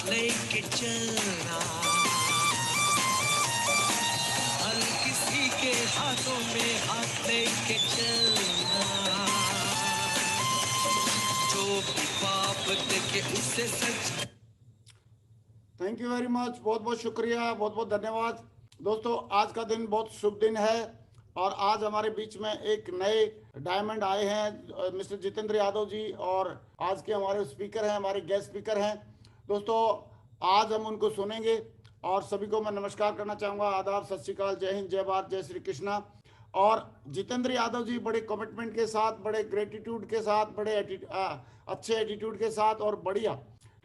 लेके चलना, हर किसी के हाथों में हाथ लेके चलना, जो भी पाप देखे उसे सच। थैंक यू वेरी मच, बहुत बहुत शुक्रिया, बहुत बहुत धन्यवाद। दोस्तों, आज का दिन बहुत शुभ दिन है और आज हमारे बीच में एक नए डायमंड आए हैं, मिस्टर जितेंद्र यादव जी, और आज के हमारे स्पीकर हैं, हमारे गेस्ट स्पीकर हैं। दोस्तों, आज हम उनको सुनेंगे और सभी को मैं नमस्कार करना चाहूँगा, आदाब, सत श्री अकाल, जय हिंद, जय भारत, जय श्री कृष्णा। और जितेंद्र यादव जी बड़े कमिटमेंट के साथ, बड़े ग्रेटिट्यूड के साथ, बड़े अच्छे एटीट्यूड के साथ और बढ़िया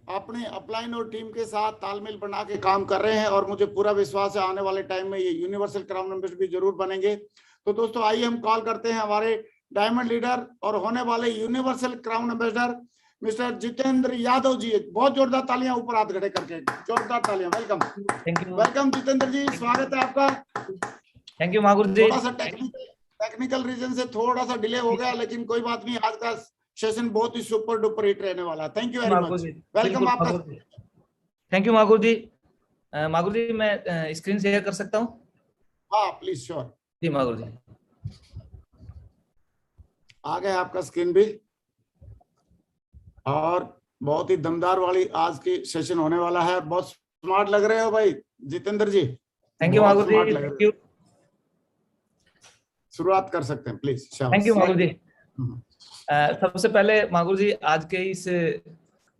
अपने अपलाइन और टीम के साथ तालमेल बना के काम कर रहे हैं और मुझे पूरा विश्वास है आने वाले टाइम में ये यूनिवर्सल क्राउन एम्बेसडर भी जरूर बनेंगे। तो दोस्तों, आइए हम कॉल करते हैं हमारे डायमंड लीडर और होने वाले universal crown ambassador mister Jitendra Yadav ji. बहुत जोरदार तालियां, ऊपर हाथ खड़े करके जोरदार तालियां। Welcome, thank you, welcome Jitendra ji, स्वागत है आपका। Thank you Mahaguru ji. थोड़ा सा टेक्निकल रीजन से थोड़ा सा डिले हो गया, लेकिन कोई बात नहीं, आज का सेशन बहुत ही सुपर डुपर हिट रहने वाला है। Thank you very much, welcome आपका। थैंक यू महागुरु जी। महागुरु जी, मैं स्क्रीन शेयर कर सकता हूँ? हाँ प्लीज, श्योर जी महागुरु जी। आ गया आपका स्क्रीन भी, और बहुत ही दमदार वाली आज की सेशन होने वाला है। बहुत स्मार्ट लग रहे हो भाई Jitendra ji. Thank you Mahaguru ji, thank you. शुरुआत कर सकते हैं please. Thank you Mahaguru ji. सबसे पहले महागुरु जी, आज के इस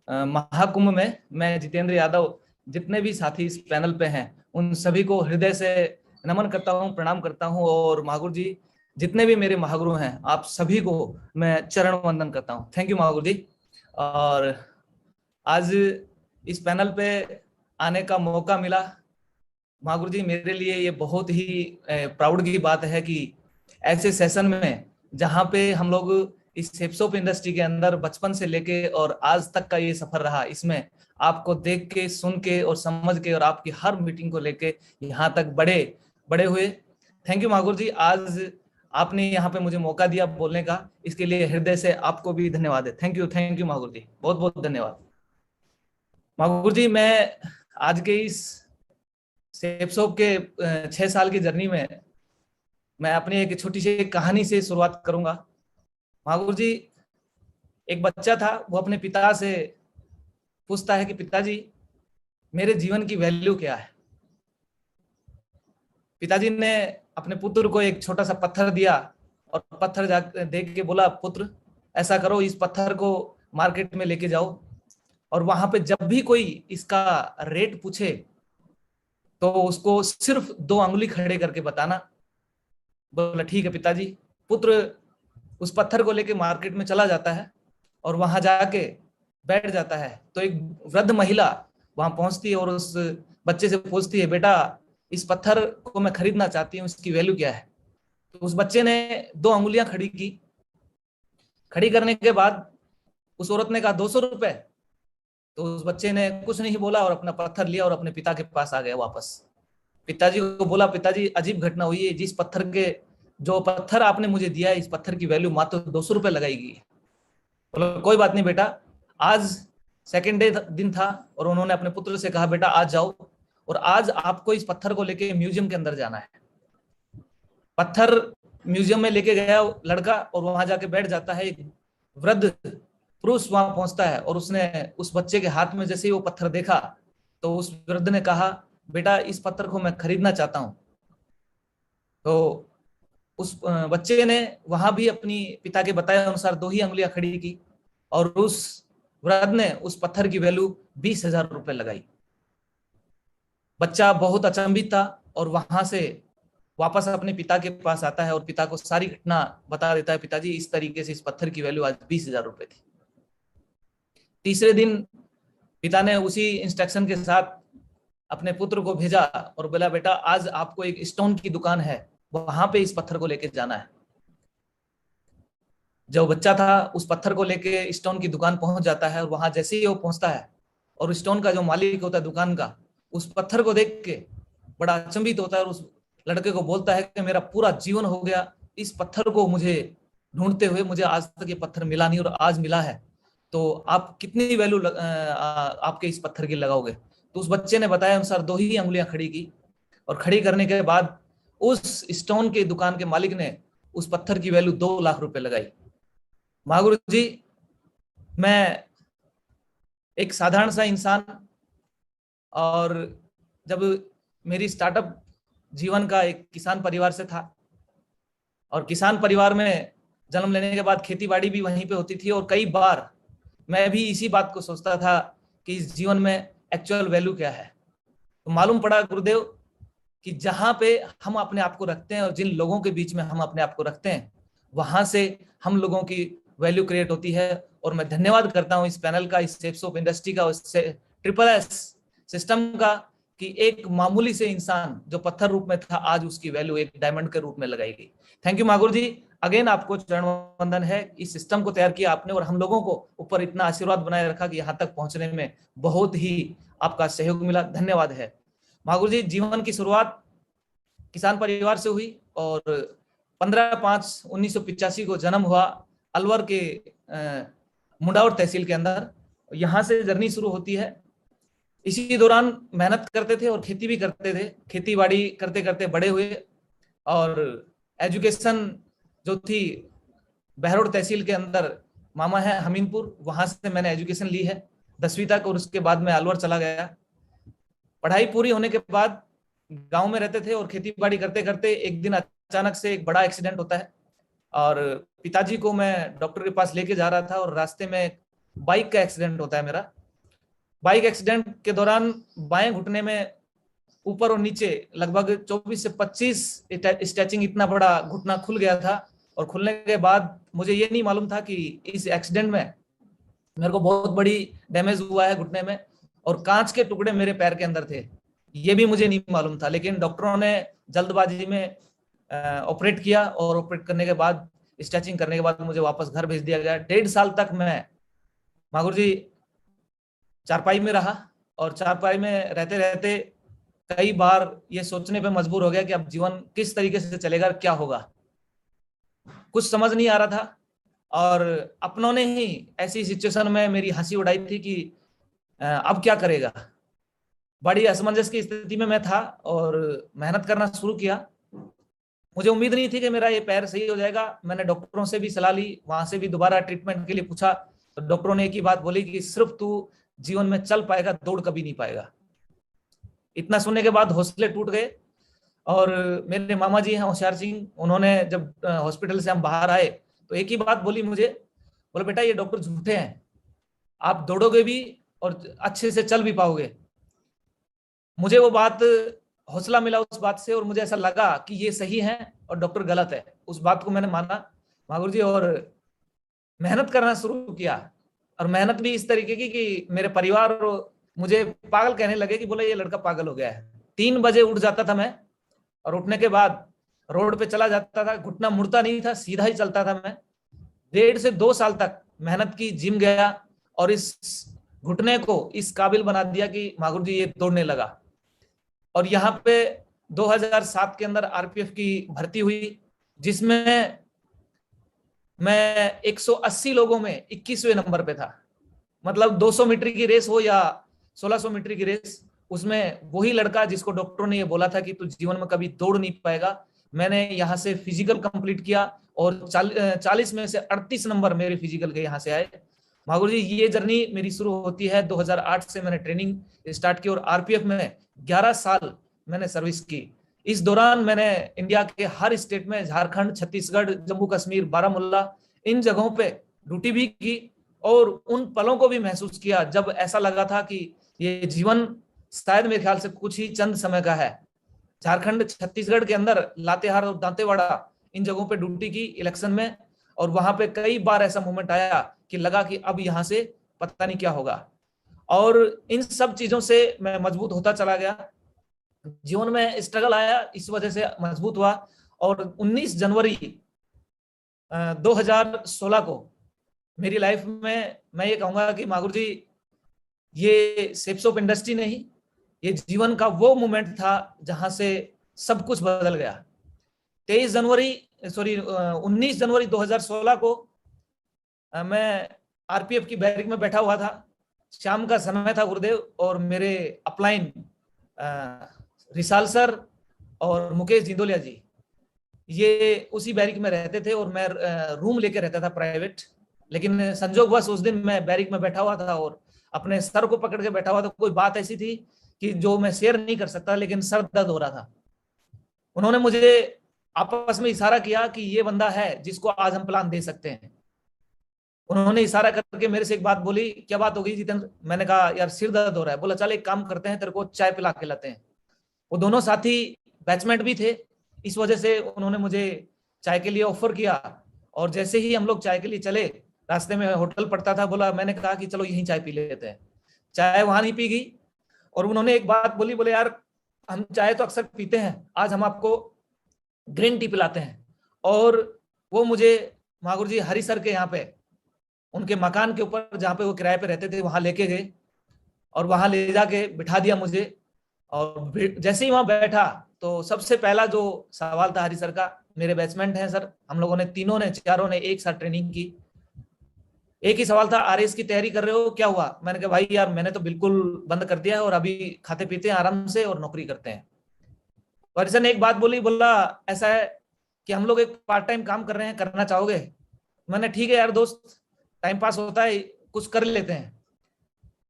महाकुंभ में मैं जितेंद्र यादव, जितने भी साथी इस पैनल पे हैं, उन सभी को हृदय से नमन करता हूँ, प्रणाम करता हूँ। और महागुरु जी, जितने भी मेरे महागुरु हैं, आप सभी को मैं चरण वंदन करता हूँ। थैंक यू महागुरु जी। और आज इस पैनल पे आने का मौका मिला महागुरु जी, मेरे लिए ये बहुत ही प्राउड की बात है कि ऐसे सेशन में जहाँ पे हम लोग इस हिप-हॉप इंडस्ट्री के अंदर बचपन से लेके और आज तक का ये सफर रहा, इसमें आपको देख के, सुन के और समझ के और आपकी हर मीटिंग को लेके यहाँ तक बड़े हुए। थैंक यू महागुरु जी, आज आपने यहाँ पे मुझे मौका दिया बोलने का, इसके लिए हृदय से आपको भी धन्यवाद है। थैंक यू महागुरु जी, बहुत बहुत धन्यवाद। महागुरु जी, मैं आज के इस हिप-हॉप के 6 साल की जर्नी में मैं अपनी एक छोटी सी कहानी से शुरुआत करूंगा। महागुरु जी, एक बच्चा था, वो अपने पिता से पूछता है कि पिताजी, मेरे जीवन की वैल्यू क्या है। पिताजी ने अपने पुत्र को एक छोटा सा पत्थर दिया और पत्थर देख के बोला, पुत्र ऐसा करो, इस पत्थर को मार्केट में लेके जाओ और वहां पे जब भी कोई इसका रेट पूछे तो उसको सिर्फ 2 अंगुली खड़े करके बताना। बोला ठीक है पिताजी। पुत्र उस पत्थर को लेके मार्केट में चला जाता है और वहां जाके बैठ जाता है। तो एक वृद्ध महिला वहां पहुंचती है और उस बच्चे से पूछती है, बेटा इस पत्थर को मैं खरीदना चाहती हूँ, इसकी वैल्यू क्या है। तो उस बच्चे ने 2 अंगुलियां खड़ी की। खड़ी करने के बाद उस औरत ने कहा 200 रुपए। तो उस बच्चे ने कुछ नहीं बोला और अपना पत्थर लिया और अपने पिता के पास आ गया वापस। पिताजी को बोला, पिताजी अजीब घटना हुई है, जो पत्थर आपने मुझे दिया है, इस पत्थर की वैल्यू मात्र 200 रुपए लगाएगी। बोला कोई बात नहीं बेटा, आज सेकेंड दिन था और उन्होंने अपने पुत्र से कहा, बेटा आज जाओ और आज आपको इस पत्थर को लेके म्यूजियम के अंदर जाना है। पत्थर म्यूजियम में लेके गया लड़का और वहां जाके बैठ जाता है। एक वृद्ध पुरुष वहां पहुंचता है और उसने उस बच्चे के हाथ में जैसे ही वो पत्थर देखा तो उस वृद्ध ने कहा, बेटा इस पत्थर को मैं खरीदना चाहता हूं। तो उस बच्चे ने वहां भी अपनी पिता के बताए अनुसार 2 ही अंगुलियां खड़ी की और उस वृद्ध ने उस पत्थर की वैल्यू 20,000 रुपए लगाई। बच्चा बहुत अचंभित था और वहां से वापस अपने पिता के पास आता है और पिता को सारी घटना बता देता है, पिताजी इस तरीके से इस पत्थर की वैल्यू आज 20,000 रुपए थी। तीसरे दिन पिता ने उसी इंस्ट्रक्शन के साथ अपने पुत्र को भेजा और बोला, बेटा आज आपको एक स्टोन की दुकान है, वहां पे इस पत्थर को लेके जाना है। जो बच्चा था उस पत्थर को लेके स्टोन की दुकान पहुंच जाता है और वहां जैसे ही वो पहुंचता है और स्टोन का जो मालिक होता है दुकान का, उस पत्थर को देख के बड़ा अचंभित होता है और उस लड़के को बोलता है कि मेरा पूरा जीवन हो गया इस पत्थर को मुझे ढूंढते हुए, मुझे आज तक ये पत्थर मिला नहीं और आज मिला है। तो आप कितनी वैल्यू आपके इस पत्थर की लगाओगे? तो उस बच्चे ने बताया अनुसार 2 ही अंगुलियां खड़ी की, और खड़ी करने के बाद उस स्टोन के दुकान के मालिक ने उस पत्थर की वैल्यू 2 लाख रुपए लगाई। महागुरु जी, मैं एक साधारण सा इंसान, और जब मेरी स्टार्टअप जीवन का एक किसान परिवार से था, और किसान परिवार में जन्म लेने के बाद खेती बाड़ी भी वहीं पे होती थी, और कई बार मैं भी इसी बात को सोचता था कि इस जीवन में एक्चुअल वैल्यू क्या है। तो मालूम पड़ा गुरुदेव कि जहां पे हम अपने आप को रखते हैं और जिन लोगों के बीच में हम अपने आप को रखते हैं, वहां से हम लोगों की वैल्यू क्रिएट होती है। और मैं धन्यवाद करता हूं इस पैनल का, इस शेप्स ऑफ इंडस्ट्री का, ट्रिपल एस सिस्टम का, कि एक मामूली से इंसान जो पत्थर रूप में था, आज उसकी वैल्यू एक डायमंड के रूप में लगाई गई। थैंक यू महागुरु जी, अगेन आपको चरण वंदन है। इस सिस्टम को तैयार किया आपने, और हम लोगों को ऊपर इतना आशीर्वाद बनाए रखा कि यहाँ तक पहुंचने में बहुत ही आपका सहयोग मिला। धन्यवाद है महागुरु जी। जीवन की शुरुआत किसान परिवार से हुई, और 15/5/1985 को जन्म हुआ अलवर के मुंडावर तहसील के अंदर। यहाँ से जर्नी शुरू होती है। इसी दौरान मेहनत करते थे और खेती भी करते थे, खेती बाड़ी करते करते बड़े हुए, और एजुकेशन जो थी बहरोड तहसील के अंदर मामा है हमीनपुर, वहां से मैंने एजुकेशन ली है 10वीं तक, और उसके बाद मैं अलवर चला गया। पढ़ाई पूरी होने के बाद गांव में रहते थे और खेती बाड़ी करते करते एक दिन अचानक से एक बड़ा एक्सीडेंट होता है, और पिताजी को मैं डॉक्टर के पास लेके जा रहा था, और रास्ते में बाइक का एक्सीडेंट होता है मेरा। बाइक एक्सीडेंट के दौरान बाएं घुटने में ऊपर और नीचे लगभग 24 से 25 स्टैचिंग, इतना बड़ा घुटना खुल गया था। और खुलने के बाद मुझे ये नहीं मालूम था कि इस एक्सीडेंट में मेरे को बहुत बड़ी डैमेज हुआ है घुटने में, और कांच के टुकड़े मेरे पैर के अंदर थे, ये भी मुझे नहीं मालूम था। लेकिन डॉक्टरों ने जल्दबाजी में ऑपरेट किया, और ऑपरेट करने के बाद, स्टिचिंग करने के बाद मुझे वापस घर भेज दिया गया। 1.5 साल तक मैं महागुरु जी चारपाई में रहा, और चारपाई में रहते रहते कई बार ये सोचने पे मजबूर हो गया कि अब जीवन किस तरीके से चलेगा, क्या होगा, कुछ समझ नहीं आ रहा था। और अपनों ने ही ऐसी सिचुएशन में मेरी हंसी उड़ाई थी कि अब क्या करेगा। बड़ी असमंजस की स्थिति में मैं था, और मेहनत करना शुरू किया। मुझे उम्मीद नहीं थी कि मेरा ये पैर सही हो जाएगा। मैंने डॉक्टरों से भी सलाह ली, वहां से भी दोबारा ट्रीटमेंट के लिए पूछा, तो डॉक्टरों ने एक ही बात बोली कि सिर्फ तू जीवन में चल पाएगा, दौड़ कभी नहीं पाएगा। इतना सुनने के बाद हौसले टूट गए। और मेरे मामा जी हैं होशियार सिंह, उन्होंने जब हॉस्पिटल से हम बाहर आए तो एक ही बात बोली मुझे, बोले बेटा ये डॉक्टर झूठे हैं, आप दौड़ोगे भी और अच्छे से चल भी पाओगे। मुझे वो बात, हौसला मिला उस बात से, और मुझे ऐसा लगा कि ये सही है और डॉक्टर गलत है। उस बात को मैंने माना महागुरु जी, और मेहनत करना शुरू किया। और मेहनत भी इस तरीके की कि मेरे परिवार मुझे पागल कहने लगे कि बोले ये लड़का पागल हो गया है। 3 बजे उठ जाता था मैं, और उठने के बाद रोड पे चला जाता था, घुटना मुड़ता नहीं था, सीधा ही चलता था मैं। 1.5 से 2 साल तक मेहनत की, जिम गया, और इस घुटने को इस काबिल बना दिया कि महागुरु जी ये दौड़ने लगा। और यहाँ पे 2007 के अंदर आरपीएफ की भर्ती हुई, जिसमें मैं 180 लोगों में 21वें नंबर पे था। मतलब 200 मीटर की रेस हो या 1600 मीटर की रेस, उसमें वही लड़का जिसको डॉक्टरों ने ये बोला था कि तू जीवन में कभी दौड़ नहीं पाएगा, मैंने यहाँ से फिजिकल कंप्लीट किया, और 40 में से 38 नंबर मेरे फिजिकल के यहाँ से आए। महागुरु जी ये जर्नी मेरी शुरू होती है 2008 से। मैंने ट्रेनिंग स्टार्ट की, और आरपीएफ में 11 साल मैंने सर्विस की। इस दौरान मैंने इंडिया के हर स्टेट में, झारखंड, छत्तीसगढ़, जम्मू कश्मीर, बारामूला, इन जगहों पे ड्यूटी भी की, और उन पलों को भी महसूस किया जब ऐसा लगा था कि ये जीवन शायद मेरे ख्याल से कुछ ही चंद समय का है। झारखंड, छत्तीसगढ़ के अंदर लातेहार और दांतेवाड़ा, इन जगहों पे ड्यूटी की इलेक्शन में, और वहां पे कई बार ऐसा मोमेंट आया कि लगा कि अब यहाँ से पता नहीं क्या होगा। और इन सब चीजों से मैं मजबूत होता चला गया। जीवन में स्ट्रगल आया, इस वजह से मजबूत हुआ। और 19 जनवरी 2016 को मेरी लाइफ में मैं ये कहूंगा कि महागुरु जी ये शेप्स ऑफ इंडस्ट्री नहीं, ये जीवन का वो मोमेंट था जहां से सब कुछ बदल गया। 19 जनवरी 2016 को मैं आरपीएफ की बैरिक में बैठा हुआ था। शाम का समय था गुरुदेव, और मेरे अपलाइन रिसाल सर और मुकेश जिंदोलिया जी ये उसी बैरिक में रहते थे, और मैं रूम लेके रहता था प्राइवेट। लेकिन संजोगवश उस दिन मैं बैरिक में बैठा हुआ था और अपने सर को पकड़ के बैठा हुआ था। कोई बात ऐसी थी कि जो मैं शेयर नहीं कर सकता, लेकिन सर दर्द हो रहा था। उन्होंने मुझे आपस में इशारा किया कि ये बंदा है जिसको आज हम प्लान दे सकते हैं। उन्होंने इशारा करके मेरे से एक बात बोली, क्या बात हो गई जितेंद्र? मैंने कहा यार सिर दर्द हो रहा है। बोला चल एक काम करते हैं, तेरे को चाय पिला के लाते हैं। वो दोनों साथी बैचमेट भी थे, इस वजह से उन्होंने मुझे चाय के लिए ऑफर किया। और जैसे ही हम लोग चाय के लिए चले, रास्ते में होटल पड़ता था, बोला मैंने कहा कि चलो यहीं चाय पी लेते हैं। चाय वहां नहीं पी गई, और उन्होंने एक बात बोली, बोले यार हम चाय तो अक्सर पीते हैं, आज हम आपको ग्रीन टी पिलाते हैं। और वो मुझे महागुरु जी हरि सर के यहाँ पे उनके मकान के ऊपर जहाँ पे वो किराए पे रहते थे वहां लेके गए, और वहां ले जाके बिठा दिया मुझे। और जैसे ही वहां बैठा तो सबसे पहला जो सवाल था हरि सर का, मेरे बैचमेंट हैं सर, हम लोगों ने तीनों ने चारों ने एक साथ ट्रेनिंग की। एक ही सवाल था, आरएस की तैयारी कर रहे हो, क्या हुआ? मैंने कहा भाई यार मैंने तो बिल्कुल बंद कर दिया है, और अभी खाते पीते हैं आराम से और नौकरी करते हैं। तो हरि सर ने एक बात बोली, बोला ऐसा है कि हम लोग एक पार्ट टाइम काम कर रहे हैं, करना चाहोगे? मैंने ठीक है यार दोस्त, टाइम पास होता है, कुछ कर लेते हैं।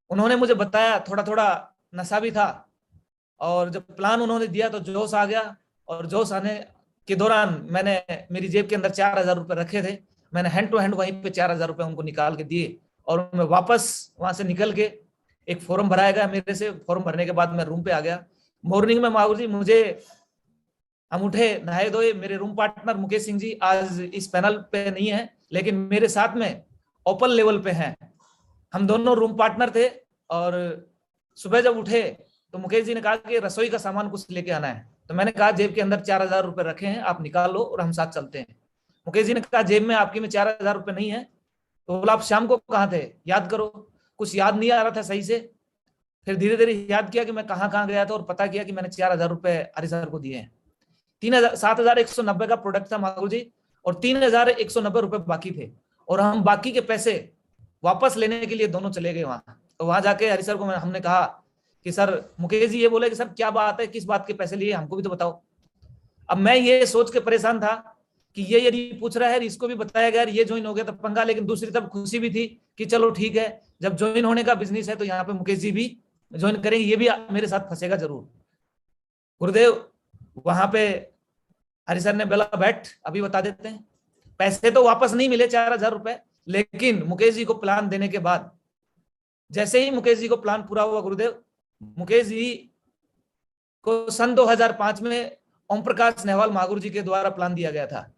उन्होंने मुझे बताया, थोड़ा थोड़ा नशा भी था, और जब प्लान उन्होंने दिया तो जोश आ गया। और जोश आने के दौरान मैंने मेरी जेब के अंदर 4,000 रुपए रखे थे, मैंने हैंड टू हैंड वहीं पे 4,000 रुपए उनको निकाल के दिए, और मैं वापस वहां से निकल के एक फॉर्म भराया गया मेरे से। फॉर्म भरने के बाद मैं रूम पे आ गया। मॉर्निंग में महागुरु जी मुझे, हम उठे नहाए धोए, मेरे रूम पार्टनर मुकेश सिंह जी आज इस पैनल पे नहीं है, लेकिन मेरे साथ में ओपन लेवल पे हैं। हम दोनों रूम पार्टनर थे। और सुबह जब उठे तो मुकेश जी ने कहा कि रसोई का सामान कुछ लेके आना है। तो मैंने कहा जेब के अंदर 4,000 रुपए रखे हैं, आप निकाल लो और हम साथ चलते हैं। मुकेश जी ने कहा जेब में आपकी में 4,000 रुपए नहीं है। तो बोला आप शाम को कहाँ थे, याद करो। कुछ याद नहीं आ रहा था सही से। फिर धीरे धीरे याद किया कि मैं कहाँ कहाँ गया था, और पता किया कि मैंने 4,000 रुपए हरि सर को दिए हैं। 7,190 का प्रोडक्ट था महागुरु जी, और 3,190 रुपए बाकी थे। और हम बाकी के पैसे वापस लेने के लिए दोनों चले गए वहां। तो वहां जाके हरि सर को हमने कहा कि सर, मुकेश जी ये बोले कि सर क्या बात है, किस बात के पैसे लिए, हमको भी तो बताओ। अब मैं ये सोच के परेशान था कि ये यदि पूछ रहा है, इसको भी बताया गया, ये ज्वाइन हो गया तो पंगा। लेकिन दूसरी तरफ खुशी भी थी कि चलो ठीक है, जब ज्वाइन होने का बिजनेस है तो यहाँ पे मुकेश जी भी ज्वाइन करेंगे, ये भी मेरे साथ फंसेगा जरूर। गुरुदेव वहां पे हरि सर ने बोला बैठ, अभी बता देते हैं। पैसे तो वापस नहीं मिले 4,000 रुपए, लेकिन मुकेश जी को प्लान देने के बाद, जैसे ही मुकेश जी को प्लान पूरा हुआ गुरुदेव, मुकेश जी को सन 2005 में ओम प्रकाश नेहवाल महागुरु जी के द्वारा प्लान दिया गया था।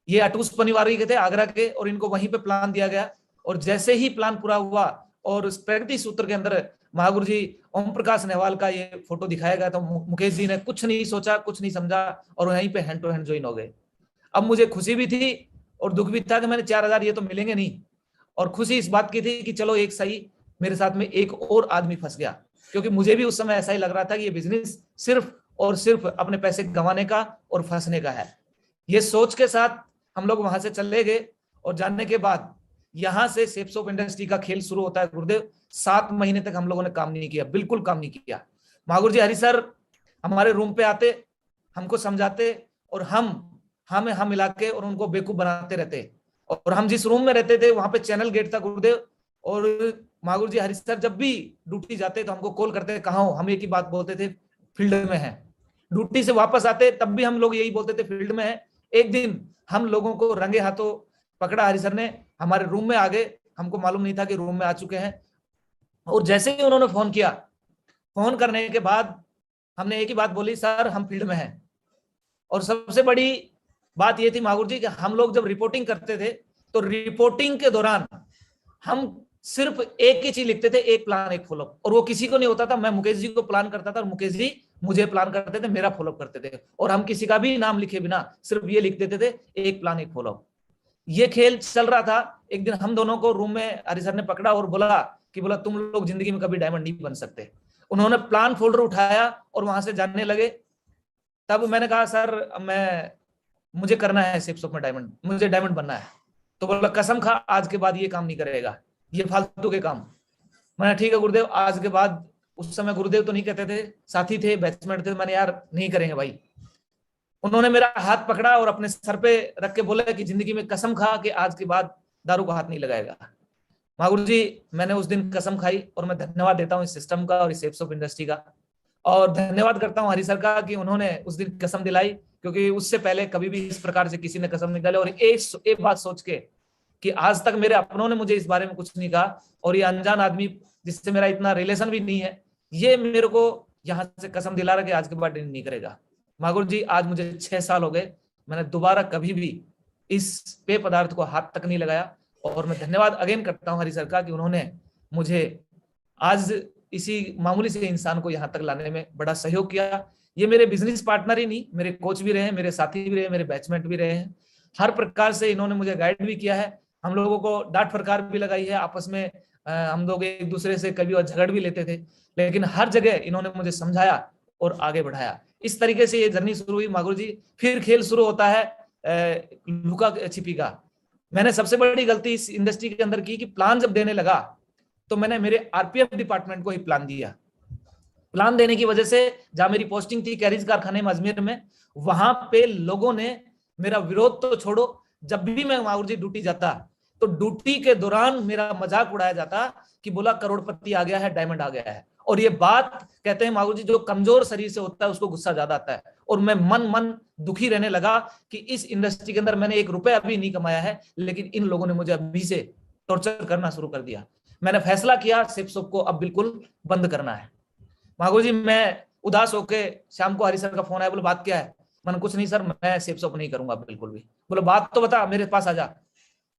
ये अटूस पनिवारी के थे आगरा के, और इनको वहीं पे प्लान दिया गया। और जैसे ही प्लान पूरा हुआ और उस प्रगति सूत्र के अंदर महागुरु जी ओम प्रकाश नेहवाल का ये फोटो दिखाया गया, तो मुकेश जी ने कुछ नहीं सोचा, कुछ नहीं समझा, और वहीं पे हैंड टू हैंड ज्वाइन हो गए। अब मुझे खुशी भी थी और दुख भी था कि मैंने 4,000 ये तो मिलेंगे नहीं, और खुशी इस बात की थी कि चलो एक सही मेरे साथ में एक और आदमी फंस गया। क्योंकि मुझे भी उस समय ऐसा ही लग रहा था कि ये बिजनेस सिर्फ और सिर्फ अपने पैसे गंवाने का और फंसने का है। ये सोच के साथ हम लोग वहां से चले गए, और जानने के बाद यहां से सेफ सोप इंडस्ट्री का खेल शुरू होता है गुरुदेव। 7 महीने तक हम लोगों ने काम नहीं किया, बिल्कुल काम नहीं किया। महागुरु जी हरि सर हमारे रूम पे आते, हमको समझाते, और हम मिला के और उनको बेवकूफ बनाते रहते। और हम जिस रूम में रहते थे वहां पे चैनल गेट था गुरुदेव, और महागुरु जी हरि सर जब भी ड्यूटी जाते तो हमको कॉल करते, कहाँ हो? हम एक ही बात बोलते थे, फील्ड में है। ड्यूटी से वापस आते तब भी हम लोग यही बोलते थे, फील्ड में है। एक दिन हम लोगों को रंगे हाथों पकड़ा हरि सर ने, हमारे रूम में आ गए, हमको मालूम नहीं था कि रूम में आ चुके हैं। और जैसे ही उन्होंने फोन किया, फोन करने के बाद हमने एक ही बात बोली, सर हम फील्ड में हैं। और सबसे बड़ी बात ये थी महागुरु जी कि हम लोग जब रिपोर्टिंग करते थे तो रिपोर्टिंग के दौरान हम सिर्फ एक ही चीज लिखते थे, एक प्लान एक फॉलोअप, और वो किसी को नहीं होता था। मैं मुकेश जी को प्लान करता था और मुकेश जी मुझे प्लान करते थे, मेरा फॉलोअप करते थे, और हम किसी का भी नाम लिखे बिना सिर्फ ये लिख देते थे, एक प्लान एक फॉलोअप। ये खेल चल रहा था। एक दिन हम दोनों को रूम में हरि सर ने पकड़ा और बोला तुम लोग जिंदगी में कभी डायमंड नहीं बन सकते। उन्होंने प्लान फोल्डर उठाया और वहां से जानने लगे। तब मैंने कहा सर मुझे करना है सेफ सोप में डायमंड, मुझे डायमंड बनना है। तो बोला कसम खा आज के बाद ये काम नहीं करेगा। ये फालतू के काम। मैंने ठीक है गुरुदेव, आज के बाद, उस समय गुरुदेव तो नहीं कहते थे, साथी थे, बैचमेट थे, मैंने यार नहीं करेंगे भाई। उन्होंने मेरा हाथ पकड़ा और अपने सर पे रख के बोला कि जिंदगी में कसम खा कि आज के बाद दारू का हाथ नहीं लगाएगा। महागुरु जी, मैंने उस दिन कसम खाई और मैं धन्यवाद देता हूँ इस सिस्टम का और इस सेप्स ऑफ इंडस्ट्री का, और धन्यवाद करता हूँ हरि सर का कि उन्होंने उस दिन कसम दिलाई, क्योंकि उससे पहले कभी भी इस प्रकार से किसी ने कसम नहीं डाली। और एक बात सोच के कि आज तक मेरे अपनों ने मुझे इस बारे में कुछ नहीं कहा, और ये अनजान आदमी जिससे मेरा इतना रिलेशन भी नहीं है, ये मेरे को यहाँ से कसम दिला रहा कि आज के बाद नहीं करेगा। महागुरु जी, आज मुझे 6 साल हो गए, मैंने दोबारा कभी भी इस पेय पदार्थ को हाथ तक नहीं लगाया। और मैं धन्यवाद अगेन करता हूँ हरि सर का कि उन्होंने मुझे आज इसी मामूली से इंसान को यहाँ तक लाने में बड़ा सहयोग किया। ये मेरे बिजनेस पार्टनर ही नहीं, मेरे कोच भी रहे, मेरे साथी भी रहे, मेरे बैचमेट भी रहे हैं। हर प्रकार से इन्होंने मुझे गाइड भी किया है। हम लोगों को डांट फटकार भी लगाई है आपस में, हम लोग एक दूसरे से कभी और झगड़ भी लेते थे, लेकिन हर जगह इन्होंने मुझे समझाया और आगे बढ़ाया। इस तरीके से ये जर्नी शुरू हुई महागुरु जी। फिर खेल शुरू होता है लुका छिपी का। मैंने सबसे बड़ी गलती इस इंडस्ट्री के अंदर की कि प्लान जब देने लगा तो मैंने मेरे आरपीएफ डिपार्टमेंट को ही प्लान दिया। प्लान देने की वजह से जहां मेरी पोस्टिंग थी कैरिज कारखाने में अजमेर में, वहां पे लोगों ने मेरा विरोध तो छोड़ो, जब भी मैं महागुरु जी ड्यूटी जाता तो ड्यूटी के दौरान मेरा मजाक उड़ाया जाता कि बोला करोड़पति आ गया है, डायमंड आ गया है। और ये बात कहते हैं महागुरु जी, जो कमजोर शरीर से होता है उसको गुस्सा ज्यादा आता है। और मैं मन दुखी रहने लगा कि इस इंडस्ट्री के अंदर मैंने 1 रुपया अभी नहीं कमाया है, लेकिन इन लोगों ने मुझे अभी से टॉर्चर करना शुरू कर दिया। मैंने फैसला किया सेप्सोप को अब बिल्कुल बंद करना है। महागुरु जी, मैं उदास होके शाम को हरि सर का फोन आया, बोले बात क्या है? मैंने कुछ नहीं सर, मैं सेप्सोप नहीं करूंगा बिल्कुल भी। बोले बात तो बता, मेरे पास आ जा।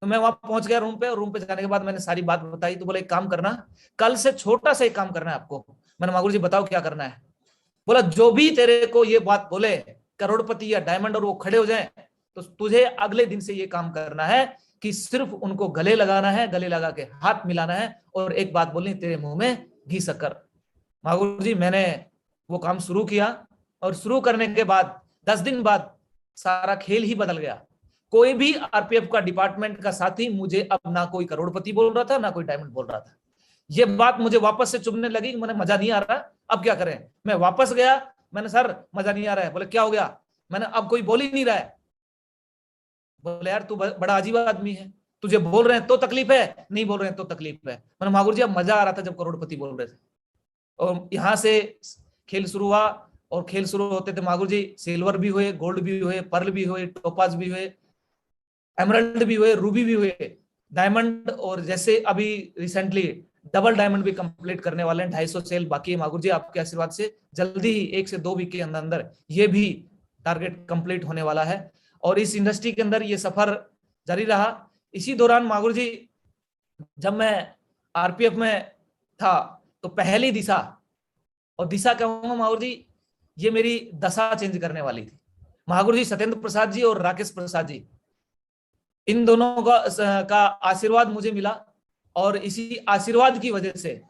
तो मैं वहां पहुंच गया रूम पे, और रूम पे जाने के बाद मैंने सारी बात बताई। तो बोले एक काम करना, कल से छोटा सा एक काम करना है आपको। मैंने महागुरु जी बताओ क्या करना है? बोला जो भी तेरे को ये बात बोले करोड़पति या डायमंड और वो खड़े हो जाए, तो तुझे अगले दिन से ये काम करना है कि सिर्फ उनको गले लगाना है, गले लगा के हाथ मिलाना है, और एक बात बोलनी, तेरे मुंह में घी शक्कर। महागुरु जी, मैंने वो काम शुरू किया, और शुरू करने के बाद 10 दिन बाद सारा खेल ही बदल गया। कोई भी आरपीएफ का डिपार्टमेंट का साथी मुझे अब ना कोई करोड़पति बोल रहा था, ना कोई डायमंड बोल रहा था। ये बात मुझे वापस से चुभने लगी कि मुझे मजा नहीं आ रहा, अब क्या करें? मैं वापस गया, मैंने सर मजा नहीं आ रहा है। बोले क्या हो गया? मैंने अब कोई बोल ही नहीं रहा है। बोले यार तू बड़ा अजीब आदमी है, तुझे बोल रहे हैं तो तकलीफ है, नहीं बोल रहे हैं तो तकलीफ है। मैंने महागुरु जी अब मजा आ रहा था जब करोड़पति बोल रहे थे। और यहाँ से खेल शुरू हुआ, और खेल शुरू होते थे महागुरु जी सिल्वर भी हुए, गोल्ड भी हुए, पर्ल भी हुए, टोपाज भी हुए, एमरल्ड भी हुए, रूबी भी हुए, डायमंड, और जैसे अभी रिसेंटली डबल डायमंड भी कंप्लीट करने वाले हैं। 250 सेल बाकी है महागुरु जी, आपके आशीर्वाद से जल्दी ही 1 से 2 वीक के अंदर अंदर ये भी टारगेट कंप्लीट होने वाला है। और इस इंडस्ट्री के अंदर ये सफर जारी रहा। इसी दौरान महागुरु जी, जब मैं आरपीएफ में था तो पहली दिशा, और दिशा कहूंगा महागुरु जी, ये मेरी दशा चेंज करने वाली थी। महागुरु जी सत्येंद्र प्रसाद जी और राकेश प्रसाद जी, इन दोनों का आशीर्वाद मुझे मिला, और इसी आशीर्वाद की वजह से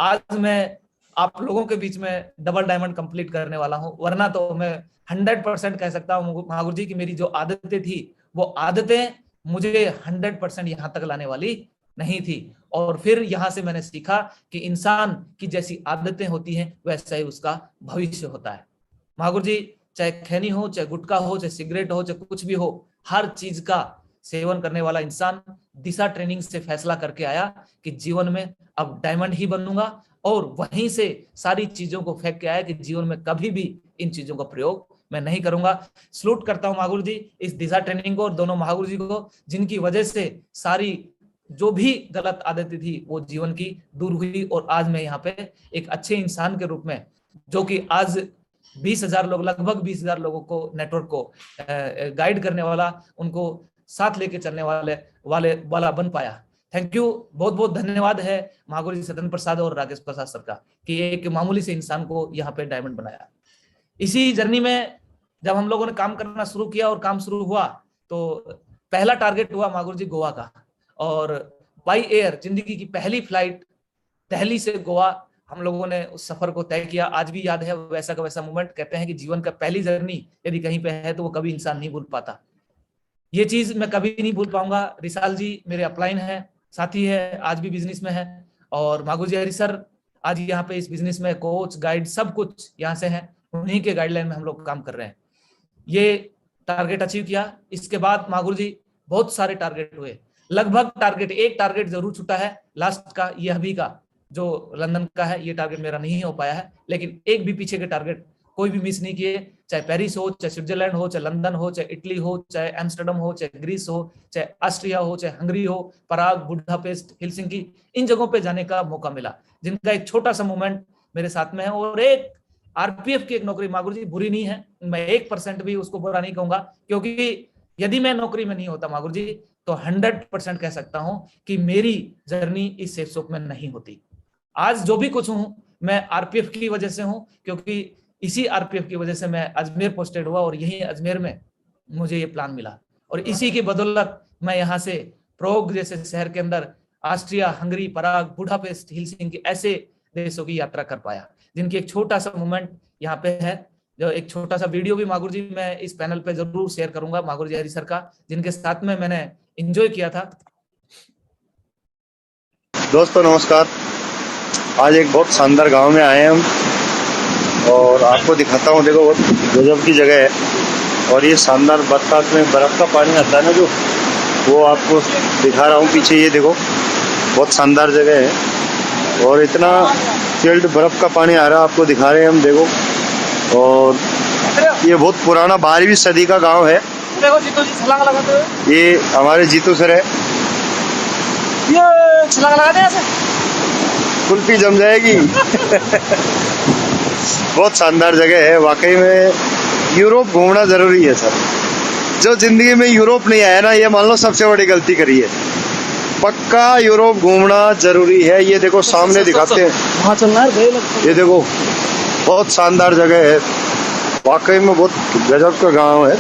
आज मैं आप लोगों के बीच में डबल डायमंड कंप्लीट करने वाला हूं। वरना तो मैं 100% कह सकता हूं महागुरु जी की मेरी जो आदतें थी, वो आदतें मुझे 100% यहां तक लाने वाली नहीं थी। और फिर यहां से मैंने सीखा कि इंसान की जैसी आदतें होती हैं वैसा ही उसका भविष्य होता है। महागुरु जी, चाहे खैनी हो, चाहे गुटखा हो, चाहे सिगरेट हो, चाहे कुछ भी हो, हर चीज का सेवन करने वाला इंसान दिशा ट्रेनिंग से फैसला करके आया कि जीवन में अब डायमंड ही बनूंगा, और वहीं से सारी चीजों को फेंक के आया कि जीवन में कभी भी इन चीजों का प्रयोग मैं नहीं करूंगा। सलूट करता हूं महागुरु जी इस दिशा ट्रेनिंग को और दोनों महागुरु जी को, जिनकी वजह से सारी जो भी गलत आदतें थी वो जीवन की दूर हुई। और आज मैं यहाँ पे एक अच्छे इंसान के रूप में, जो कि आज 20,000 लोग, लगभग 20,000 लोगों को नेटवर्क को गाइड करने वाला, उनको साथ लेके चलने वाला बन पाया। थैंक यू, बहुत बहुत धन्यवाद है महागुरु जी सत्येंद्र प्रसाद और राकेश प्रसाद सर का, कि एक मामूली से इंसान को यहाँ पे डायमंड बनाया। इसी जर्नी में जब हम लोगों ने काम करना शुरू किया और काम शुरू हुआ, तो पहला टारगेट हुआ महागुरु जी गोवा का, और बाई एयर जिंदगी की पहली फ्लाइट दिल्ली से गोवा हम लोगों ने उस सफर को तय किया। आज भी याद है वैसा का वैसा मोमेंट। कहते हैं कि जीवन का पहली जर्नी यदि कहीं पे है तो वो कभी इंसान नहीं भूल पाता। ये चीज मैं कभी नहीं भूल पाऊंगा। रिसाल जी मेरे अपलाइन हैं, साथी है, आज भी बिजनेस में है। और मागुर जी हरी सर आज यहाँ पे इस बिजनेस में कोच गाइड सब कुछ यहाँ से है, उन्हीं के गाइडलाइन में हम लोग काम कर रहे हैं। ये टारगेट अचीव किया। इसके बाद मागुर जी बहुत सारे टारगेट हुए, लगभग टारगेट एक टारगेट जरूर छूटा है लास्ट का, ये अभी का जो लंदन का है, ये टारगेट मेरा नहीं हो पाया है, लेकिन एक भी पीछे के टारगेट कोई भी मिस नहीं किए। चाहे पेरिस हो, चाहे स्विट्जरलैंड हो, चाहे लंदन हो, चाहे इटली हो, चाहे एम्स्टर्डम हो, चाहे ग्रीस हो, चाहे ऑस्ट्रिया हो, चाहे हंगरी हो, पराग, बुडापेस्ट, हेलसिंकी, इन जगहों पे जाने का मौका मिला, जिनका एक छोटा सा मूवमेंट मेरे साथ में है। और एक आरपीएफ की एक नौकरी मागुर जी बुरी नहीं है, मैं 1% भी उसको बुरा नहीं कहूंगा, क्योंकि यदि मैं नौकरी में नहीं होता मागुर जी तो 100% कह सकता हूं कि मेरी जर्नी इस सेफ शॉप में नहीं होती। आज जो भी कुछ हूं मैं आरपीएफ की वजह से हूं, क्योंकि इसी आरपीएफ की वजह से मैं अजमेर पोस्टेड हुआ और यही अजमेर में मुझे ये प्लान मिला, और इसी की बदौलत मैं यहाँ से प्रोग जैसे शहर के अंदर ऑस्ट्रिया, हंगरी, पराग, बुडापेस्ट, हेलसिंकी ऐसे देशों की यात्रा कर पाया, जिनकी एक छोटा सा मूवमेंट यहाँ पे है। जो एक छोटा सा वीडियो भी मागुर जी मैं इस पैनल पे जरूर शेयर करूंगा मागुर जी हरी सर का, जिनके साथ में मैंने एंजॉय किया था। दोस्तों नमस्कार, आज एक बहुत शानदार गांव में आए हैं हम, और आपको दिखाता हूँ। देखो बहुत गजब की जगह है, और ये शानदार बरसात में बर्फ़ का पानी आता है ना, जो वो आपको दिखा रहा हूँ पीछे। ये देखो बहुत शानदार जगह है, और इतना चिल्ड बर्फ़ का पानी आ रहा है, आपको दिखा रहे हैं हम। देखो, और ये बहुत पुराना 12वीं सदी का गांव है। देखो जीतू जी छलांग लगाते हुए, ये हमारे जीतू सर है। ये छलांग लगाते हैं ऐसे, कुल्फी जम जाएगी। बहुत शानदार जगह है वाकई में। यूरोप घूमना जरूरी है सर। जो जिंदगी में यूरोप नहीं आया ना, ये मान लो सबसे बड़ी गलती करी है। पक्का यूरोप घूमना जरूरी है। ये देखो सामने दिखाते हैं, वहाँ चलना है। ये देखो बहुत शानदार जगह है वाकई में, बहुत गजब का गांव है।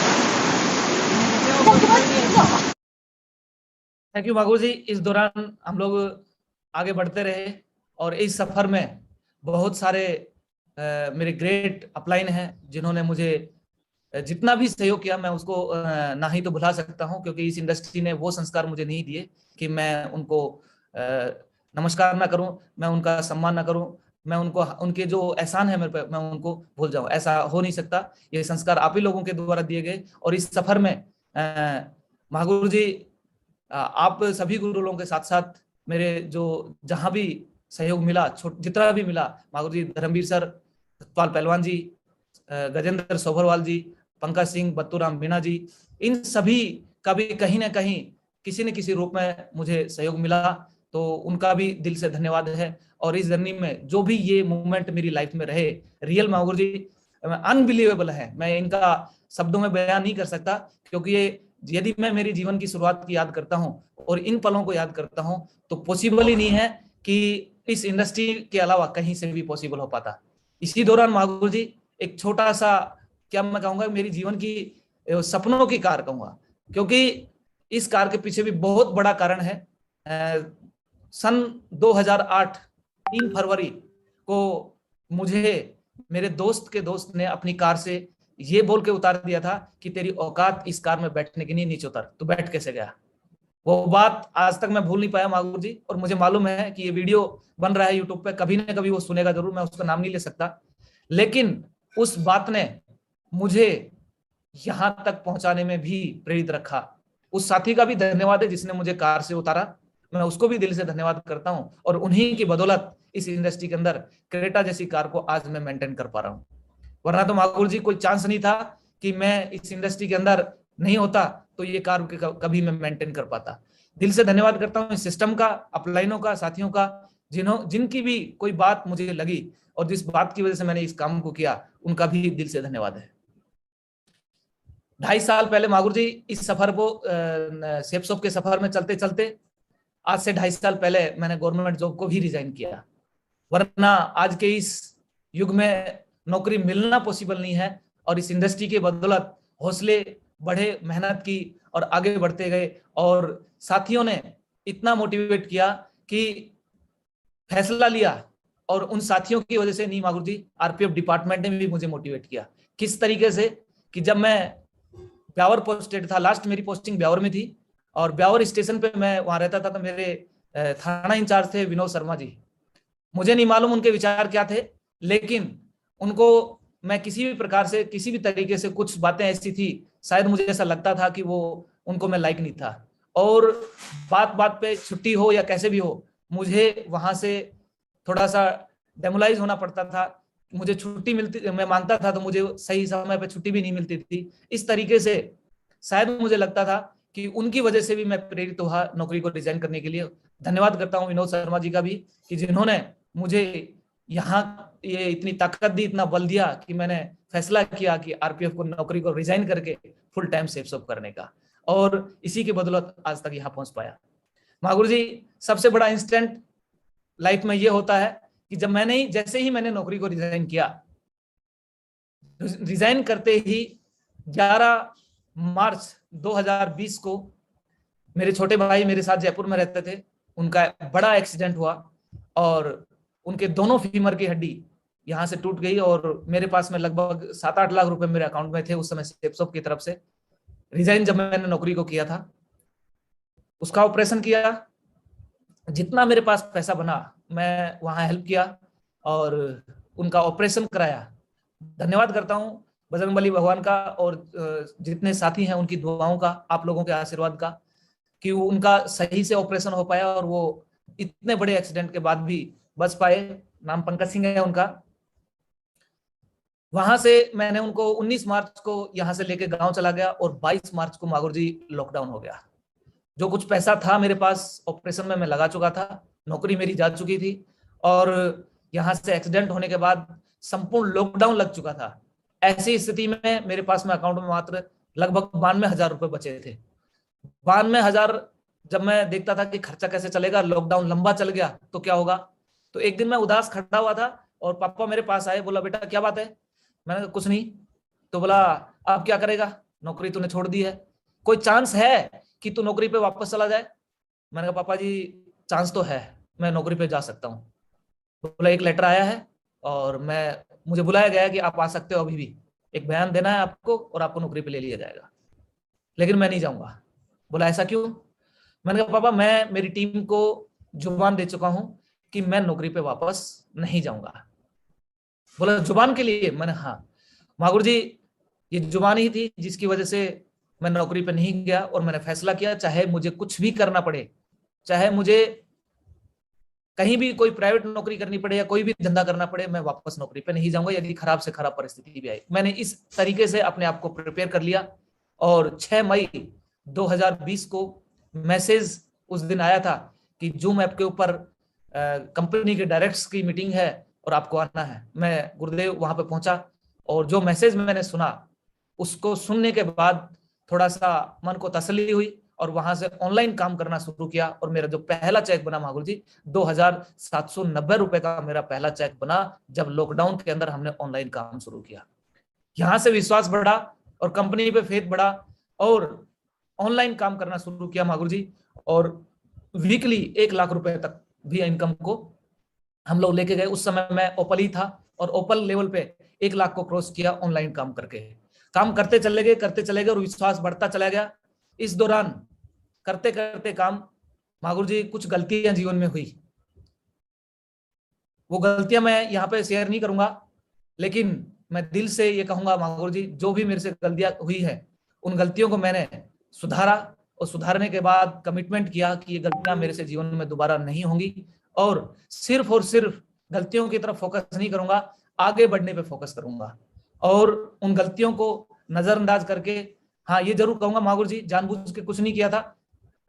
थैंक यू मागुर जी। इस दौरान हम लोग आगे बढ़ते रहे, और इस सफर में बहुत सारे मेरे ग्रेट अपलाइन हैं, जिन्होंने मुझे जितना भी सहयोग किया मैं उसको ना ही तो भुला सकता हूं, क्योंकि इस इंडस्ट्री ने वो संस्कार मुझे नहीं दिए कि मैं उनको नमस्कार ना करूं, मैं उनका सम्मान ना करूं, मैं उनको उनके जो एहसान है मेरे पे मैं उनको भूल जाऊं। ऐसा हो नहीं सकता। ये संस्कार आप ही लोगों के द्वारा दिए गए। और इस सफर में मागुर जी आप सभी गुरु लोगों के साथ साथ मेरे जो जहां भी सहयोग मिला, जितना भी मिला, मागुर जी, धर्मवीर सर, सतपाल पहलवान जी, गजेंद्र सोभरवाल जी, पंकज सिंह, बत्तूराम मीणा जी, इन सभी का भी कहीं ना कहीं किसी न किसी रूप में मुझे सहयोग मिला, तो उनका भी दिल से धन्यवाद है। और इस जर्नी में जो भी ये मूवमेंट मेरी लाइफ में रहे, रियल मागुर जी अनबिलीवेबल है। मैं इनका शब्दों में बयान नहीं कर सकता, क्योंकि ये यदि मैं मेरी जीवन की शुरुआत की याद करता हूं और इन पलों को याद करता हूं, तो पॉसिबल ही नहीं है कि इस इंडस्ट्री के अलावा कहीं से भी पॉसिबल हो पाता। इसी दौरान मागुर जी एक छोटा सा, क्या मैं कहूंगा, मेरी जीवन की सपनों की कार कहूंगा, क्योंकि इस कार के पीछे भी बहुत बड़ा कारण है। सन 2008 3 फरवरी को मुझे मेरे दोस्त के दोस्त ने अपनी कार से ये बोल के उतार दिया था कि तेरी औकात इस कार में बैठने की नहीं, नीचे उतर, तू बैठ कैसे गया। वो बात आज तक मैं भूल नहीं पाया मागुर जी, और मुझे मालूम है कि ये वीडियो बन रहा है यूट्यूब पे, कभी ना कभी वो सुनेगा जरूर, मैं उसका नाम नहीं ले सकता, लेकिन उस बात ने मुझे यहां तक पहुंचाने में भी प्रेरित रखा। उस साथी का भी धन्यवाद है जिसने मुझे कार से उतारा, मैं उसको भी दिल से धन्यवाद करता हूं, और उन्हीं की बदौलत इस इंडस्ट्री के अंदर क्रेटा जैसी कार को आज मैं मेंटेन कर पा रहा हूं। वरना तो मागुर जी कोई चांस नहीं था कि मैं इस इंडस्ट्री के अंदर नहीं होता तो ये कार कभी मैं मेंटेन कर पाता। दिल से धन्यवाद करता हूँ इस सिस्टम का, अपलाइनों का, साथियों का, जिनकी भी कोई बात मुझे लगी और जिस बात की वजह से मैंने इस काम को किया, उनका भी दिल से धन्यवाद है। 2.5 साल पहले मागुर जी इस सफर को सेफ शॉप के सफर में चलते चलते आज से 2.5 साल पहले मैंने गवर्नमेंट जॉब को भी रिजाइन किया, वरना आज के इस युग में नौकरी मिलना पॉसिबल नहीं है। और इस इंडस्ट्री के बदौलत हौसले बढ़े, मेहनत की और आगे बढ़ते गए, और साथियों ने इतना मोटिवेट किया कि फैसला लिया, और उन साथियों की वजह से नहीं मागुर जी, आरपीएफ डिपार्टमेंट ने भी मुझे मोटिवेट किया। किस तरीके से कि जब मैं ब्यावर पोस्टेड था, लास्ट मेरी पोस्टिंग ब्यावर में थी, और ब्यावर स्टेशन पे मैं वहां रहता था, तो मेरे थाना इंचार्ज थे विनोद शर्मा जी। मुझे नहीं मालूम उनके विचार क्या थे, लेकिन उनको मैं किसी भी प्रकार से, किसी भी तरीके से, कुछ बातें ऐसी थी, शायद मुझे ऐसा लगता था कि वो उनको मैं लाइक नहीं था, और बात बात पे छुट्टी हो या कैसे भी हो, मुझे वहां से थोड़ा सा डेमोलाइज होना पड़ता था। मुझे छुट्टी मिलती, मैं मांगता था तो मुझे सही समय पे छुट्टी भी नहीं मिलती थी। इस तरीके से शायद मुझे लगता था कि उनकी वजह से भी मैं प्रेरित हुआ नौकरी को रिजाइन करने के लिए। धन्यवाद करता हूं विनोद शर्मा जी का भी, कि जिन्होंने मुझे यहाँ ये इतनी ताकत दी, इतना बल दिया कि मैंने फैसला किया कि आरपीएफ को नौकरी को रिजाइन करके फुल टाइम सेफ सब करने का, और इसी की बदौलत आज तक यहाँ पहुंच पाया। महागुरु जी, सबसे बड़ा इंस्टेंट लाइफ में ये होता है कि जब जैसे ही मैंने नौकरी को रिजाइन किया, रिजाइन करते ही 11 मार्च 2020 को मेरे छोटे भाई मेरे साथ जयपुर में रहते थे, उनका बड़ा एक्सीडेंट हुआ और उनके दोनों फीमर की हड्डी यहाँ से टूट गई, और मेरे पास में लगभग 7-8 लाख रुपए मेरे अकाउंट में थे उस समय सेप्सोप की तरफ से। रिजाइन जब मैंने नौकरी को किया था, उसका ऑपरेशन किया, जितना मेरे पास पैसा बना मैं वहां हेल्प किया और उनका ऑपरेशन कराया। धन्यवाद करता हूं बजरंगबली भगवान का और जितने साथी हैं उनकी दुआओं का, आप लोगों के आशीर्वाद का, कि उनका सही से ऑपरेशन हो पाया और वो इतने बड़े एक्सीडेंट के बाद भी बच पाए। नाम पंकज सिंह है उनका। वहां से मैंने उनको 19 मार्च को यहां से लेके गांव चला गया और 22 मार्च को मागुर जी लॉकडाउन हो गया। जो कुछ पैसा था मेरे पास ऑपरेशन में मैं लगा चुका था, नौकरी मेरी जा चुकी थी, और यहाँ से एक्सीडेंट होने के बाद संपूर्ण लॉकडाउन लग चुका था। ऐसी स्थिति में मेरे पास में अकाउंट में मात्र लगभग 92,000 रुपए बचे थे। 92,000 जब मैं देखता था कि खर्चा कैसे चलेगा, लॉकडाउन लंबा चल गया तो क्या होगा, तो एक दिन मैं उदास खड़ा हुआ था और पापा मेरे पास आए, बोला बेटा क्या बात है, मैंने कहा कुछ नहीं। तो बोला अब क्या करेगा, नौकरी तूने छोड़ दी है, कोई चांस है कि तू नौकरी पे वापस चला जाए। मैंने कहा पापा जी चांस तो है, मैं नौकरी पे जा सकता हूँ। बोला एक लेटर आया है और मुझे बुलाया गया है कि आप आ सकते हो, अभी भी एक बयान देना है आपको और आपको नौकरी पे ले लिया जाएगा, लेकिन मैं नहीं जाऊंगा। बोला ऐसा क्यों? मैंने कहा पापा मैं मेरी टीम को जुबान दे चुका हूं कि मैं नौकरी पे वापस नहीं जाऊंगा। बोला जुबान के लिए? मैंने हाँ महागुरु जी, ये जुबान ही थी जिसकी वजह से मैं नौकरी पे नहीं गया और मैंने फैसला किया चाहे मुझे कुछ भी करना पड़े, चाहे मुझे कहीं भी कोई प्राइवेट नौकरी करनी पड़े या कोई भी धंधा करना पड़े, मैं वापस नौकरी पे नहीं जाऊंगा, यदि खराब से खराब परिस्थिति भी आई। मैंने इस तरीके से अपने आप को प्रिपेयर कर लिया और 6 मई 2020 को मैसेज उस दिन आया था कि जूम ऐप के ऊपर कंपनी के डायरेक्टर्स की मीटिंग है और आपको आना है। मैं गुरुदेव वहां पे पहुंचा और जो मैसेज मैंने सुना उसको सुनने के बाद थोड़ा सा मन को तसल्ली हुई और वहां से ऑनलाइन काम करना शुरू किया। और मेरा जो पहला चेक बना महागुरु जी 2,790 रुपए का मेरा पहला चेक बना, जब लॉकडाउन के अंदर हमने ऑनलाइन काम शुरू किया। यहां से विश्वास बढ़ा और कंपनी पे फेथ बढ़ा और ऑनलाइन काम करना शुरू किया महागुरु जी। और वीकली 1 लाख रुपए तक भी इनकम को हम लोग लेके गए। उस समय मैं ओपल ही था और ओपल लेवल पे 1 लाख को क्रॉस किया ऑनलाइन काम करके। काम करते चले गए और विश्वास बढ़ता चला गया। इस दौरान करते करते काम महागुरु जी कुछ गलतियां जीवन में हुई, वो गलतियां मैं यहाँ पे शेयर नहीं करूंगा, लेकिन मैं दिल से ये कहूंगा महागुरु जी जो भी मेरे से गलतियां हुई है उन गलतियों को मैंने सुधारा और सुधारने के बाद कमिटमेंट किया कि ये गलतियां मेरे से जीवन में दोबारा नहीं होंगी और सिर्फ गलतियों की तरफ फोकस नहीं करूंगा, आगे बढ़ने पे फोकस करूंगा। और उन गलतियों को नजरअंदाज करके, हाँ ये जरूर कहूंगा महागुरु जी जानबूझ के कुछ नहीं किया था,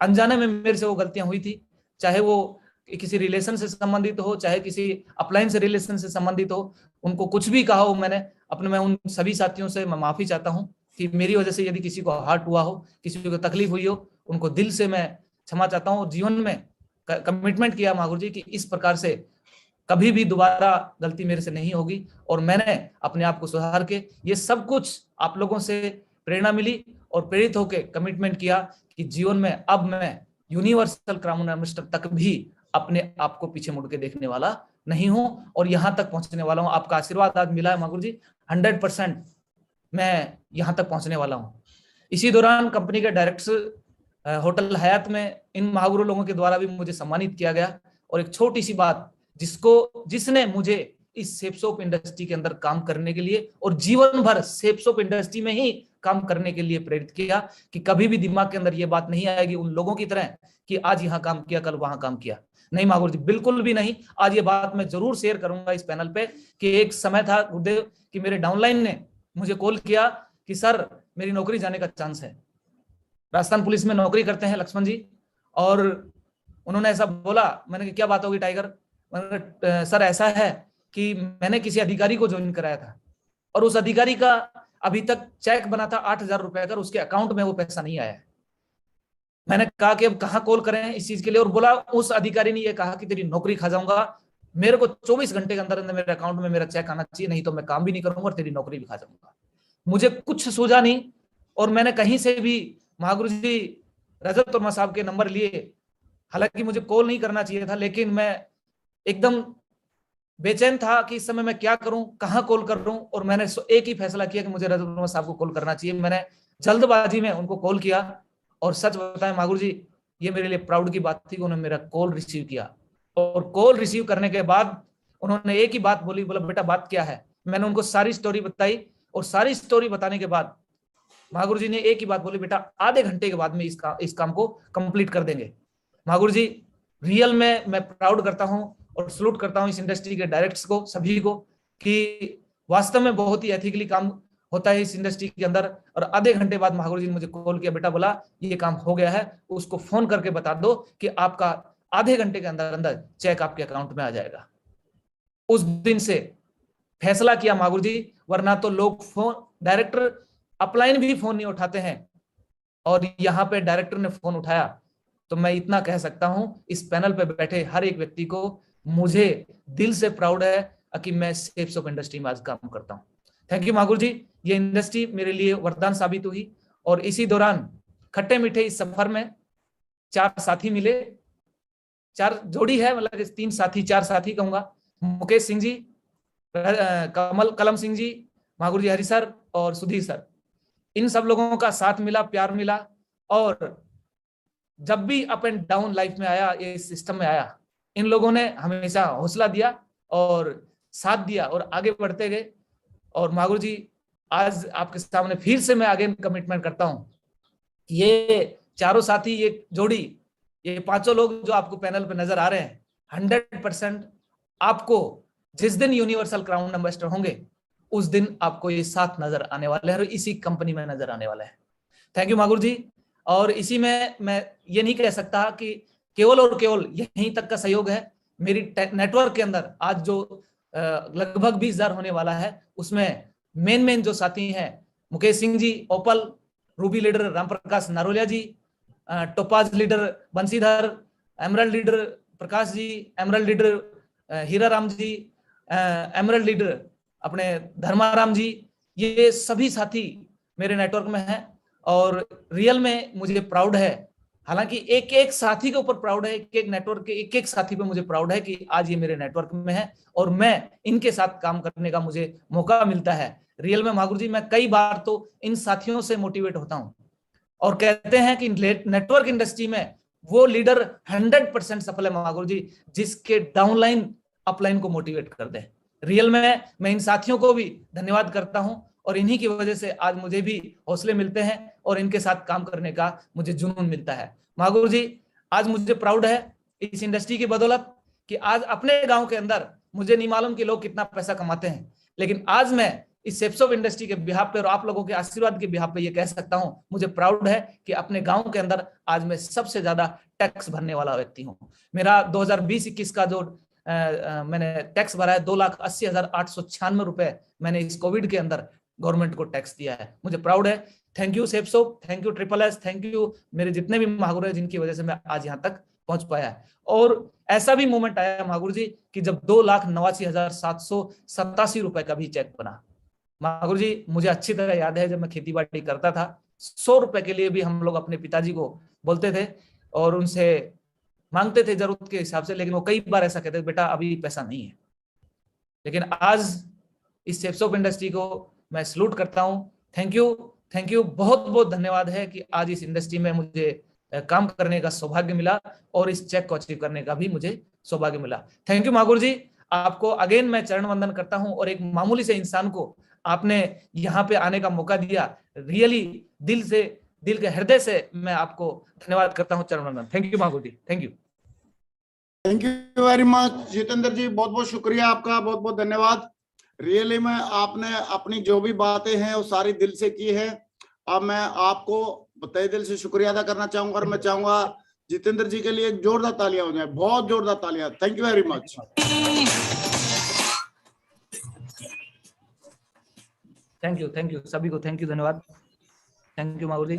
अनजाने में मेरे से वो गलतियां हुई थी, चाहे वो किसी रिलेशन से संबंधित हो, चाहे किसी अपलाइन से रिलेशन से संबंधित हो, उनको कुछ भी कहा हो मैंने अपने, मैं उन सभी साथियों से मैं माफी चाहता हूँ कि मेरी वजह से यदि किसी को हर्ट हुआ हो, किसी को तकलीफ हुई हो, उनको दिल से मैं क्षमा चाहता हूँ। जीवन में कमिटमेंट किया महागुरु जी कि इस प्रकार से कभी भी दोबारा गलती मेरे से नहीं होगी और मैंने अपने आप को सुधार के ये सब कुछ आप लोगों से प्रेरणा मिली और प्रेरित होकर कमिटमेंट किया कि जीवन में अब मैं यूनिवर्सल क्राउन मिनिस्टर तक भी अपने आप को पीछे मुड़ के देखने वाला नहीं हूं और यहां तक पहुंचने वाला हूं। आपका आशीर्वाद आज मिला है महागुरु जी, 100% मैं यहां तक पहुंचने वाला हूं। इसी दौरान कंपनी के डायरेक्टर्स होटल हयात में इन महागुरु लोगों के द्वारा भी मुझे सम्मानित किया गया। और एक छोटी सी बात जिसने मुझे इस सेफ सोप इंडस्ट्री के अंदर काम करने के लिए और जीवन भर सेफ सोप इंडस्ट्री में ही काम करने के लिए प्रेरित किया कि कभी भी दिमाग के अंदर ये बात नहीं आएगी उन लोगों की तरह कि आज यहाँ काम किया कल वहां काम किया। नहीं महागुरु जी, बिल्कुल भी नहीं। आज ये बात मैं जरूर शेयर करूंगा इस पैनल पे कि एक समय था गुरुदेव कि मेरे डाउनलाइन ने मुझे कॉल किया कि सर मेरी नौकरी जाने का चांस है। राजस्थान पुलिस में नौकरी करते हैं लक्ष्मण जी, और उन्होंने ऐसा बोला। मैंने कहा क्या बात होगी टाइगर? सर ऐसा है कि मैंने किसी अधिकारी को ज्वाइन कराया था और उस अधिकारी का अभी तक चेक बना था 8,000 रुपए का, उसके अकाउंट में वो पैसा नहीं आया है। मैंने कहा कि अब कहाँ कॉल करें इस चीज के लिए, और बोला उस अधिकारी ने ये कहा कि तेरी नौकरी खा जाऊंगा, मेरे को 24 घंटे के अंदर अंदर मेरे अकाउंट में मेरा चेक आना चाहिए, नहीं तो मैं काम भी नहीं करूंगा और तेरी नौकरी भी खा जाऊंगा। मुझे कुछ सूझा नहीं और मैंने कहीं से भी महागुरु जी रजत वर्मा साहब के नंबर लिए। हालांकि मुझे कॉल नहीं करना चाहिए था, लेकिन मैं एकदम बेचैन था कि इस समय मैं क्या करूं, कहां कॉल करूं, और मैंने एक ही फैसला किया कि मुझे रजत वर्मा साहब को कॉल करना चाहिए। मैंने जल्दबाजी में उनको कॉल किया और सच बताएं महागुरु जी, ये मेरे लिए प्राउड की बात थी कि उन्होंने मेरा कॉल रिसीव किया। और कॉल रिसीव करने के बाद उन्होंने एक ही बात बोली, बोला बेटा बात क्या है? मैंने उनको सारी स्टोरी बताई और सारी स्टोरी बताने के बाद महागुरु जी ने एक ही बात बोली, बेटा आधे घंटे के बाद में इस काम को कंप्लीट कर देंगे। महागुरु जी रियल में मैं प्राउड करता हूं और सलूट करता हूं इस इंडस्ट्री के डायरेक्टर्स को, सभी को, कि वास्तव में बहुत ही एथिकली काम होता है इस इंडस्ट्री के अंदर। और आधे घंटे बाद महागुरु जी ने मुझे कॉल किया, बेटा बोला ये काम हो गया है, उसको फोन करके बता दो कि आपका आधे घंटे के अंदर अंदर चेक आपके अकाउंट में आ जाएगा। उस दिन से फैसला किया महागुरु जी, वरना तो लोग फोन डायरेक्टर अपलाइन भी फोन नहीं उठाते हैं, और यहाँ पे डायरेक्टर ने फोन उठाया। तो मैं इतना कह सकता हूं इस पैनल पे बैठे हर एक व्यक्ति को, मुझे दिल से प्राउड है कि मैं सेफ सोप इंडस्ट्री में आज काम करता हूं। थैंक यू महागुरु जी, ये इंडस्ट्री मेरे लिए वरदान साबित हुई। और इसी दौरान खट्टे मीठे इस सफर में 4 साथी मिले, 4 जोड़ी है, मतलब 3 साथी 4 साथी कहूंगा। मुकेश सिंह जी, कलम सिंह जी, महागुरु जी हरि सर और सुधीर सर, इन सब लोगों का साथ मिला, प्यार मिला। और जब भी अप एंड डाउन लाइफ में आया, ये सिस्टम में आया, इन लोगों ने हमेशा हौसला दिया और साथ दिया और आगे बढ़ते गए। और महागुरु जी आज आपके सामने फिर से मैं आगे कमिटमेंट करता हूं, ये चारों साथी, ये जोड़ी, ये 5 लोग जो आपको पैनल पे नजर आ रहे हैं, 100% आपको जिस दिन यूनिवर्सल क्राउन एम्बेसडर होंगे उस दिन आपको ये साथ नजर आने वाले हैं और इसी कंपनी में नजर आने वाला है। थैंक यू महागुरु जी। और इसी में मैं ये नहीं कह सकता कि केवल और केवल यहीं तक का सहयोग है। मेरी नेटवर्क के अंदर आज जो लगभग 20,000 होने वाला है, उसमें मेन जो साथी हैं, Mukesh Singh ji opal, ruby leader Ramprakash Narolia ji, topaz leader Bansidhar, emerald leader Prakash ji, emerald leader Hira Ram ji, emerald leader अपने धर्माराम जी, ये सभी साथी मेरे नेटवर्क में हैं। और रियल में मुझे प्राउड है, हालांकि एक एक साथी के ऊपर प्राउड है, एक एक नेटवर्क के एक एक साथी पे मुझे प्राउड है कि आज ये मेरे नेटवर्क में है और मैं इनके साथ काम करने का मुझे मौका मिलता है। रियल में महागुरु जी मैं कई बार तो इन साथियों से मोटिवेट होता हूं और कहते हैं कि नेटवर्क इंडस्ट्री में वो लीडर 100% सफल है महागुरु जी, जिसके डाउनलाइन अपलाइन को मोटिवेट कर दे। रियल में मैं इन साथियों को भी धन्यवाद करता हूं और इन्हीं की वजह से आज मुझे भी हौसले मिलते हैं और इनके साथ काम करने का मुझे जुनून मिलता है। महागुरु जी आज मुझे प्राउड है इस इंडस्ट्री की बदौलत कि आज अपने गांव के अंदर, मुझे नहीं मालूम कि लोग कितना पैसा कमाते हैं, लेकिन आज मैं इस सेफ सोप इंडस्ट्री के बिहाफ पे और आप लोगों के आशीर्वाद के बिहाफ पे ये कह सकता हूं, मुझे प्राउड है कि अपने गांव के अंदर आज मैं सबसे ज्यादा टैक्स भरने वाला व्यक्ति हूं। मेरा 2020-21 का जो मैंने टैक्स भरा है 2,80,896 रुपए मैंने इस कोविड के अंदर गवर्नमेंट को टैक्स दिया है। मुझे प्राउड है। Thank you safe soap, thank you SSS, thank you मेरे जितने भी महागुरु हैं जिनकी वजह से मैं आज यहाँ तक पहुंच पाया है। और ऐसा भी मोमेंट आया महागुरु जी कि जब 2,89,787 रुपए का भी चेक बना। महागुरु जी मुझे अच्छी तरह याद है, जब मैं खेती बाड़ी करता था 100 रुपए के लिए भी हम लोग अपने पिताजी को बोलते थे और उनसे मांगते थे जरूरत के हिसाब से, लेकिन वो कई बार ऐसा कहते थे बेटा अभी पैसा नहीं है। लेकिन आज इस सेफ सोप इंडस्ट्री को मैं सलूट करता हूं। थैंक यू, बहुत बहुत धन्यवाद है कि आज इस इंडस्ट्री में मुझे काम करने का सौभाग्य मिला और इस चेक को अचीव करने का भी मुझे सौभाग्य मिला। थैंक यू मागुर जी, आपको अगेन मैं चरण वंदन करता हूं, और एक मामूली से इंसान को आपने यहाँ पे आने का मौका दिया। रियली दिल से, दिल के हृदय से मैं आपको धन्यवाद करता हूँ, चरण वंदन। Thank you Mahaguru ji, thank you. Thank you very much Jitendra ji, बहुत बहुत शुक्रिया आपका, बहुत बहुत धन्यवाद। रियली में आपने अपनी जो भी बातें हैं वो सारी दिल से की है। अब मैं आपको तहे दिल से शुक्रिया अदा करना चाहूंगा, और मैं चाहूंगा जितेंद्र जी के लिए एक जोरदार तालियां हो जाए, बहुत जोरदार तालियां। Thank you very much. Thank you सभी को, थैंक यू, धन्यवाद। Thank you Mahaguru ji.